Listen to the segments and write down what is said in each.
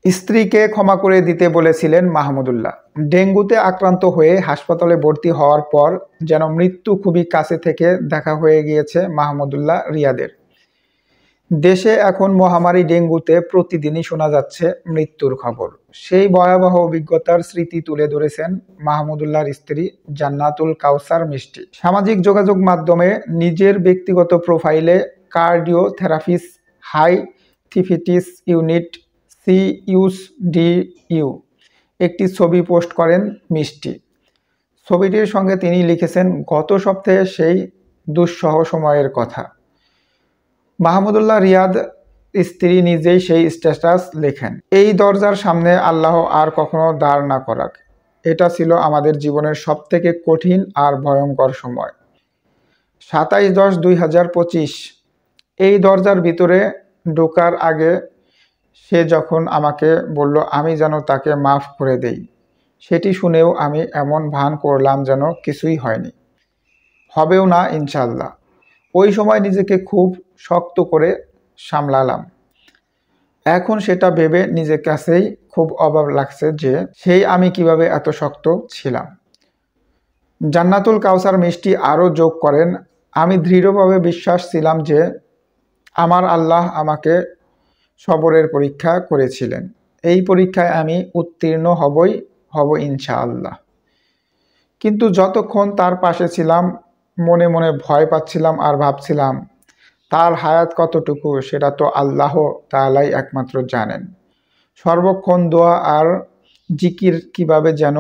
স্ত্রীকে ক্ষমা করে দিতে বলেছিলেন মাহমুদুল্লাহ। ডেঙ্গুতে আক্রান্ত হয়ে হাসপাতালে ভর্তি হওয়ার পর যেন মৃত্যু খুবই কাছে থেকে দেখা হয়ে গিয়েছে মাহমুদুল্লাহ রিয়াদের। দেশে এখন মহামারী ডেঙ্গুতে প্রতিদিনই শোনা যাচ্ছে মৃত্যুর খবর। সেই ভয়াবহ অভিজ্ঞতার স্মৃতি তুলে ধরেছেন মাহমুদুল্লাহর স্ত্রী জান্নাতুল কাউসার মিষ্টি। সামাজিক যোগাযোগ মাধ্যমে নিজের ব্যক্তিগত প্রোফাইলে কার্ডিও থেরাপিস্ট হাই থিফিটিস ইউনিট CUSDU একটি ছবি পোস্ট করেন মিষ্টি। ছবিটির সঙ্গে তিনি লিখেছেন গত সপ্তাহে সেই দুঃসহ সময়ের কথা। মাহমুদুল্লাহ রিয়াদ স্ত্রী নিজেই সেই স্ট্যাটাস লেখেন, এই দরজার সামনে আল্লাহ আর কখনো দাঁড় না করাক। এটা ছিল আমাদের জীবনের সবথেকে কঠিন আর ভয়ঙ্কর সময়। 27/10/2025 এই দরজার ভিতরে ঢোকার আগে সে যখন আমাকে বলল আমি যেন তাকে মাফ করে দেই, সেটি শুনেও আমি এমন ভান করলাম যেন কিছুই হয়নি, হবেও না ইনশাল্লাহ। ওই সময় নিজেকে খুব শক্ত করে সামলালাম। এখন সেটা ভেবে নিজের কাছেই খুব অবাক লাগছে যে সেই আমি কিভাবে এত শক্ত ছিলাম। জান্নাতুল কাউসার মিষ্টি আরও যোগ করেন, আমি দৃঢ়ভাবে বিশ্বাস ছিলাম যে আমার আল্লাহ আমাকে সবরের পরীক্ষা করেছিলেন। এই পরীক্ষায় আমি উত্তীর্ণ হব ইনশাআল্লাহ। কিন্তু যতক্ষণ তার পাশে ছিলাম মনে মনে ভয় পাচ্ছিলাম আর ভাবছিলাম তার হায়াত কতটুকু সেটা তো আল্লাহ তাআলাই একমাত্র জানেন। সর্বক্ষণ দোয়া আর জিকির কিভাবে যেন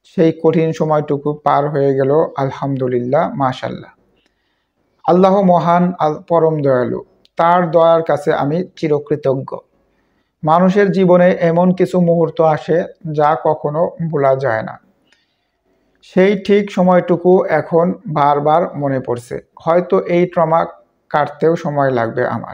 সেই কঠিন সময়টুকু পার হয়ে গেল। আলহামদুলিল্লাহ, মাশাল্লাহ। আল্লাহ মহান, পরম দয়ালু, তার দয়ার কাছে আমি চিরকৃতজ্ঞ। মানুষের জীবনে এমন কিছু মুহূর্ত আসে যা কখনো ভোলা যায় না। সেই ঠিক সময়টুকু এখন বারবার মনে পড়ছে। হয়তো এই ট্রমা কাটতেও সময় লাগবে আমার।